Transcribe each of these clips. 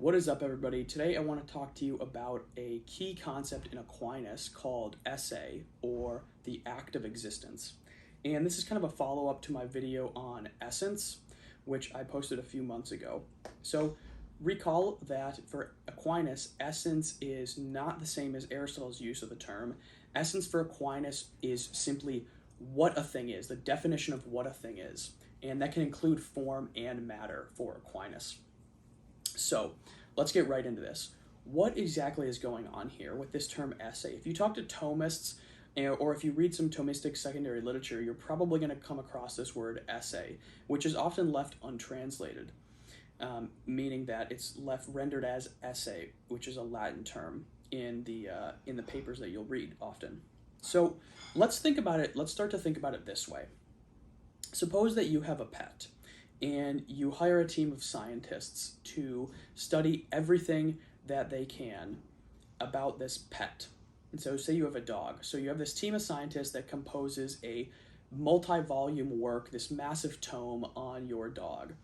What is up, everybody? Today I want to talk to you about a key concept in Aquinas called Esse, or the act of existence. And this is kind of a follow-up to my video on essence, which I posted a few months ago. So recall that for Aquinas, essence is not the same as Aristotle's use of the term. Essence for Aquinas is simply what a thing is, the definition of what a thing is. And that can include form and matter for Aquinas. So let's get right into this. What exactly is going on here with this term esse? If you talk to Thomists, or if you read some Thomistic secondary literature, you're probably going to come across this word esse, which is often left untranslated, meaning that it's left rendered as esse, which is a Latin term in the papers that you'll read often. So let's think about it. Let's start to think about it this way. Suppose that you have a pet, and you hire a team of scientists to study everything that they can about this pet. And so say you have a dog. So you have this team of scientists that composes a multi-volume work, this massive tome on your dog.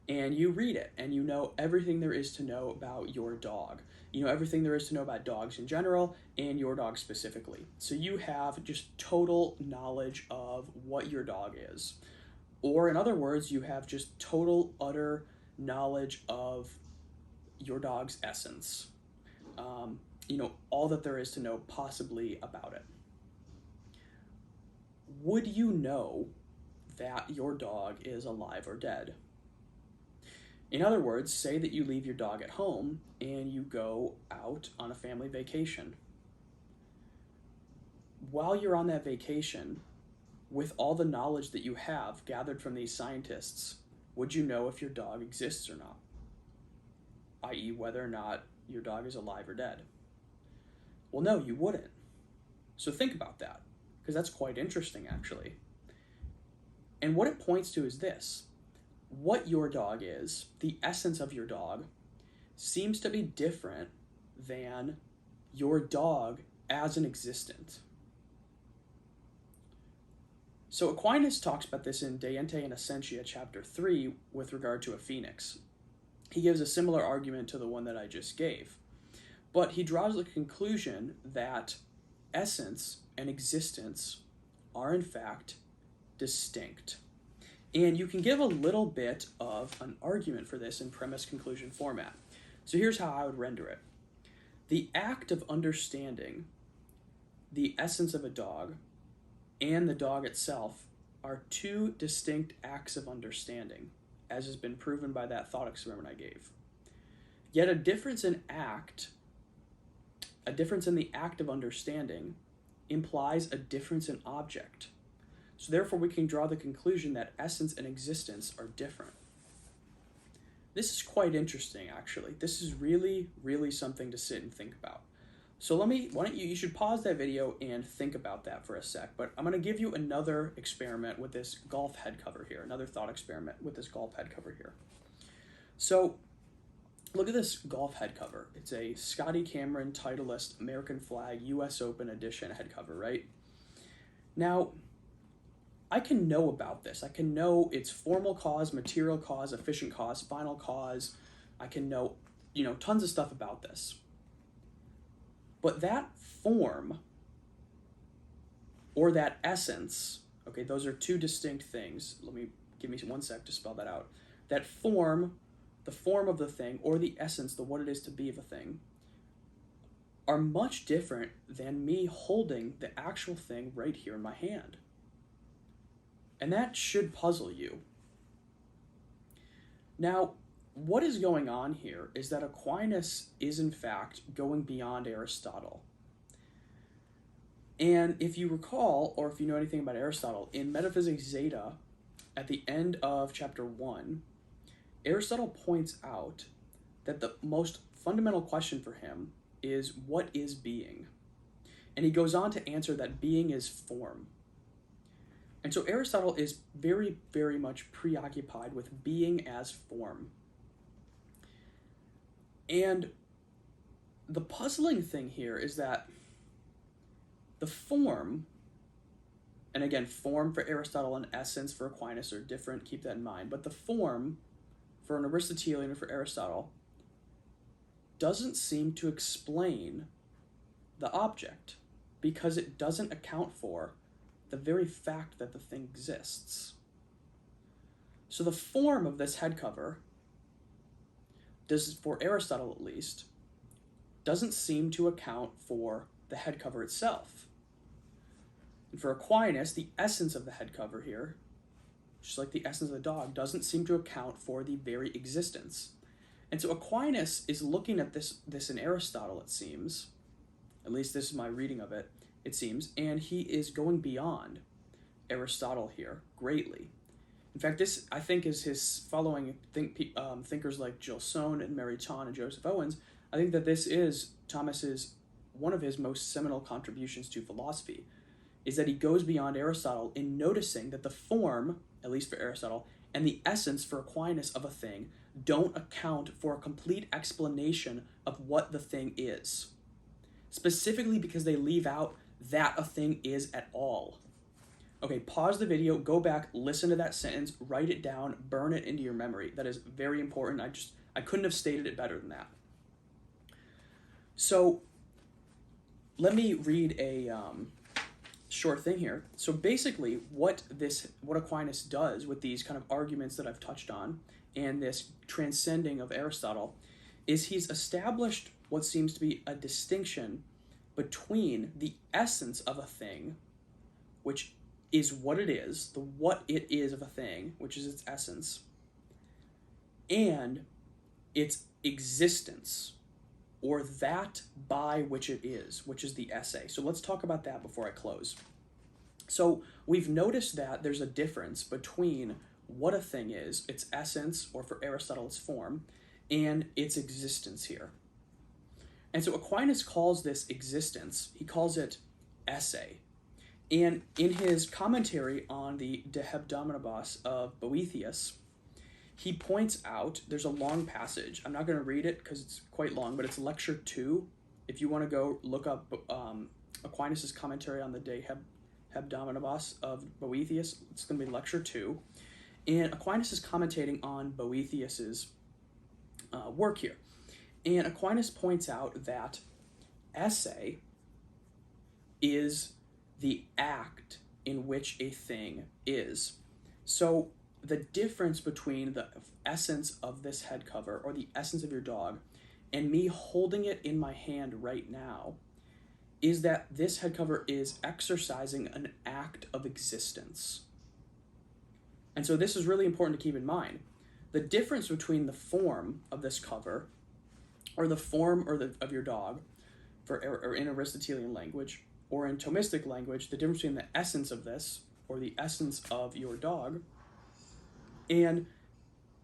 And you read it, and you know everything there is to know about your dog. You know everything there is to know about dogs in general, and your dog specifically. So you have just total knowledge of what your dog is. Or in other words, you have just total, utter knowledge of your dog's essence. All that there is to know possibly about it. Would you know that your dog is alive or dead? In other words, say that you leave your dog at home and you go out on a family vacation. While you're on that vacation, with all the knowledge that you have gathered from these scientists, would you know if your dog exists or not? i.e., whether or not your dog is alive or dead? Well, no, you wouldn't. So think about that, because that's quite interesting, actually. And what it points to is this. What your dog is, the essence of your dog, seems to be different than your dog as an existent. So Aquinas talks about this in De Ente and Essentia, chapter 3, with regard to a phoenix. He gives a similar argument to the one that I just gave. But he draws the conclusion that essence and existence are in fact distinct. And you can give a little bit of an argument for this in premise-conclusion format. So here's how I would render it. The act of understanding the essence of a dog and the dog itself are two distinct acts of understanding, as has been proven by that thought experiment I gave. Yet a difference in the act of understanding implies a difference in object. So therefore we can draw the conclusion that essence and existence are different. This is quite interesting, actually. This is really, really something to sit and think about. So you should pause that video and think about that for a sec, but I'm going to give you another experiment with this golf head cover here, another thought experiment with this golf head cover here. So look at this golf head cover. It's a Scotty Cameron Titleist American Flag US Open Edition head cover, right? Now, I can know about this. I can know its formal cause, material cause, efficient cause, final cause. I can know, tons of stuff about this. But that form, or that essence, okay, those are two distinct things. Give me 1 sec to spell that out. That form, the form of the thing, or the essence, the what it is to be of a thing, are much different than me holding the actual thing right here in my hand. And that should puzzle you. Now, what is going on here is that Aquinas is in fact going beyond Aristotle. And if you recall, or if you know anything about Aristotle, in Metaphysics Zeta, at the end of chapter 1, Aristotle points out that the most fundamental question for him is, what is being? And he goes on to answer that being is form. And so Aristotle is very, very much preoccupied with being as form. And the puzzling thing here is that the form, and again, form for Aristotle and essence for Aquinas are different, keep that in mind, but the form for an Aristotelian or for Aristotle doesn't seem to explain the object because it doesn't account for the very fact that the thing exists. So the form of this head cover, for Aristotle at least, doesn't seem to account for the head cover itself. And for Aquinas, the essence of the head cover here, just like the essence of the dog, doesn't seem to account for the very existence. And so Aquinas is looking at this in Aristotle, it seems, at least this is my reading of it, it seems, and he is going beyond Aristotle here greatly. In fact, this, I think, is his following thinkers like Gilson and Mariton and Joseph Owens. I think that this is Thomas's, one of his most seminal contributions to philosophy, is that he goes beyond Aristotle in noticing that the form, at least for Aristotle, and the essence for Aquinas of a thing don't account for a complete explanation of what the thing is. Specifically because they leave out that a thing is at all. Okay, pause the video, go back, listen to that sentence, write it down, burn it into your memory. That is very important. I couldn't have stated it better than that. So let me read a short thing here. So basically what Aquinas does with these kind of arguments that I've touched on and this transcending of Aristotle is he's established what seems to be a distinction between the essence of a thing, which is what it is, the what it is of a thing, which is its essence, and its existence, or that by which it is, which is the esse. So let's talk about that before I close. So we've noticed that there's a difference between what a thing is, its essence, or for Aristotle, its form, and its existence here. And so Aquinas calls this existence, he calls it esse. And in his commentary on the De Hebdomadibus of Boethius, he points out, there's a long passage. I'm not going to read it because it's quite long, but it's lecture 2. If you want to go look up Aquinas' commentary on the De Hebdomadibus of Boethius, it's going to be lecture 2. And Aquinas is commentating on Boethius's work here. And Aquinas points out that esse is the act in which a thing is. So the difference between the essence of this head cover, or the essence of your dog, and me holding it in my hand right now, is that this head cover is exercising an act of existence. And so this is really important to keep in mind. The difference between the form of this cover, or the form of your dog, or in Aristotelian language, or in Thomistic language, the difference between the essence of this, or the essence of your dog, and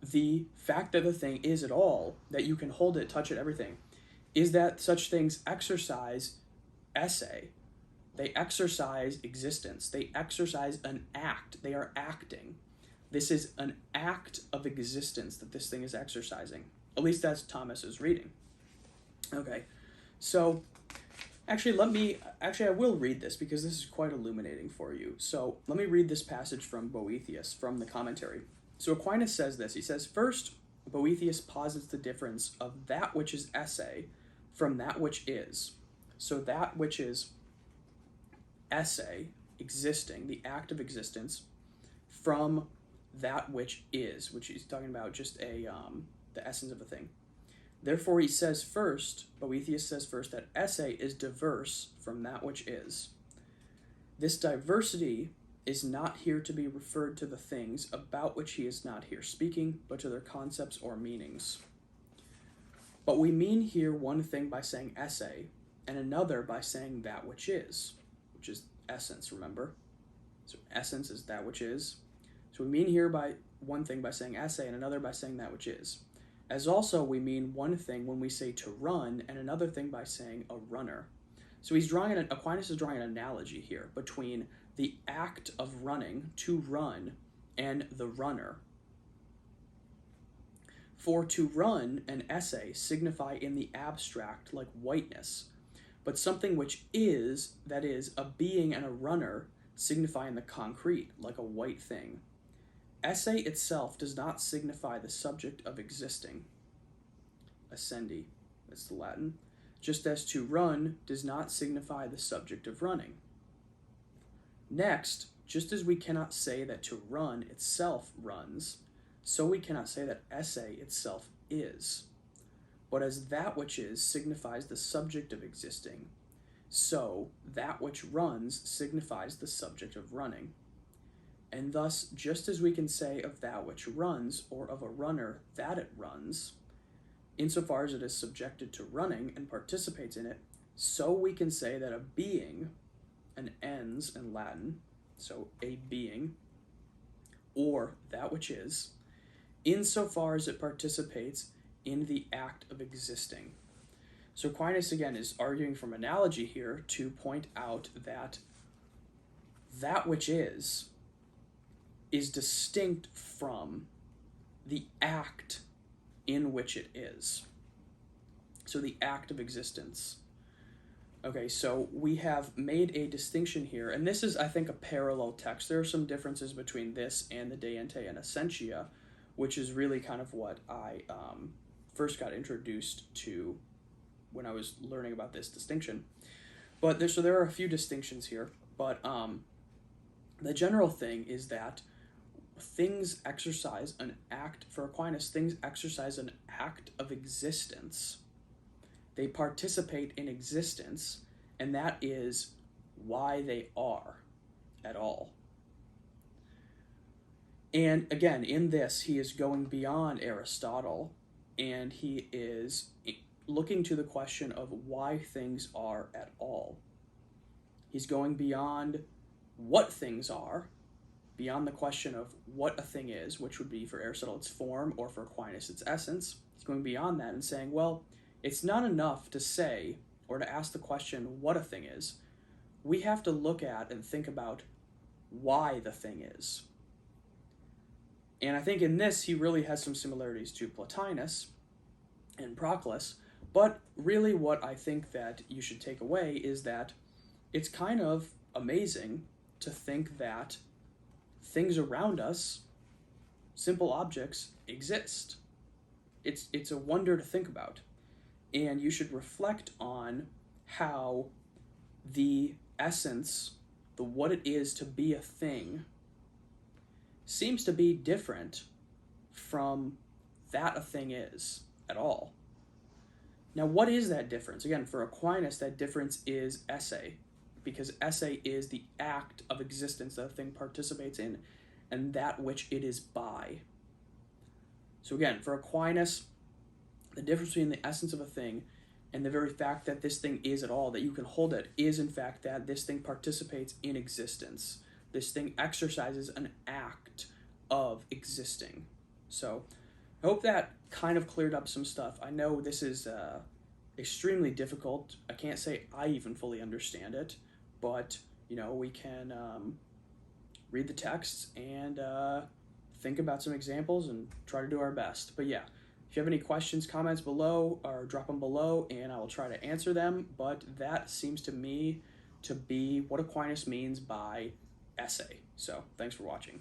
the fact that the thing is at all, that you can hold it, touch it, everything, is that such things exercise esse. They exercise existence. They exercise an act. They are acting. This is an act of existence that this thing is exercising. At least that's Thomas's reading. Okay, so actually I will read this because this is quite illuminating for you. So let me read this passage from Boethius, from the commentary. So Aquinas says this, he says, first, Boethius posits the difference of that which is esse from that which is. So that which is esse, existing, the act of existence, from that which is, which he's talking about just the essence of a thing. Therefore, he says first, Boethius says first, that esse is diverse from that which is. This diversity is not here to be referred to the things about which he is not here speaking, but to their concepts or meanings. But we mean here one thing by saying esse, and another by saying that which is essence, remember? So essence is that which is. So we mean here by one thing by saying esse, and another by saying that which is. As also we mean one thing when we say to run, and another thing by saying a runner. So Aquinas is drawing an analogy here between the act of running, to run, and the runner. For to run and esse signify in the abstract like whiteness, but something which is, that is, a being and a runner, signify in the concrete, like a white thing. Esse itself does not signify the subject of existing. Essendi. that's the Latin, just as to run does not signify the subject of running. Next, just as we cannot say that to run itself runs, so we cannot say that esse itself is. But as that which is signifies the subject of existing, so that which runs signifies the subject of running. And thus, just as we can say of that which runs, or of a runner that it runs, insofar as it is subjected to running and participates in it, so we can say that a being, an ens in Latin, so a being, or that which is, insofar as it participates in the act of existing. So Aquinas, again, is arguing from analogy here to point out that that which is distinct from the act in which it is. So the act of existence. Okay, so we have made a distinction here, and this is, I think, a parallel text. There are some differences between this and the De Ente and Essentia, which is really kind of what I first got introduced to when I was learning about this distinction. But there are a few distinctions here, but the general thing is that things exercise an act, for Aquinas, things exercise an act of existence. They participate in existence, and that is why they are at all. And again, in this, he is going beyond Aristotle, and he is looking to the question of why things are at all. He's going beyond what things are, beyond the question of what a thing is, which would be for Aristotle its form, or for Aquinas its essence. He's going beyond that and saying, well, it's not enough to say or to ask the question what a thing is. We have to look at and think about why the thing is. And I think in this, he really has some similarities to Plotinus and Proclus, but really what I think that you should take away is that it's kind of amazing to think that things around us, simple objects, exist. It's a wonder to think about. And you should reflect on how the essence, the what it is to be a thing, seems to be different from that a thing is at all. Now, what is that difference? Again, for Aquinas, that difference is esse, because esse is the act of existence that a thing participates in, and that which it is by. So again, for Aquinas, the difference between the essence of a thing and the very fact that this thing is at all, that you can hold it, is in fact that this thing participates in existence. This thing exercises an act of existing. So I hope that kind of cleared up some stuff. I know this is extremely difficult. I can't say I even fully understand it, but we can read the texts and think about some examples and try to do our best. But yeah, if you have any questions, comments below, or drop them below and I will try to answer them. But that seems to me to be what Aquinas means by esse. So thanks for watching.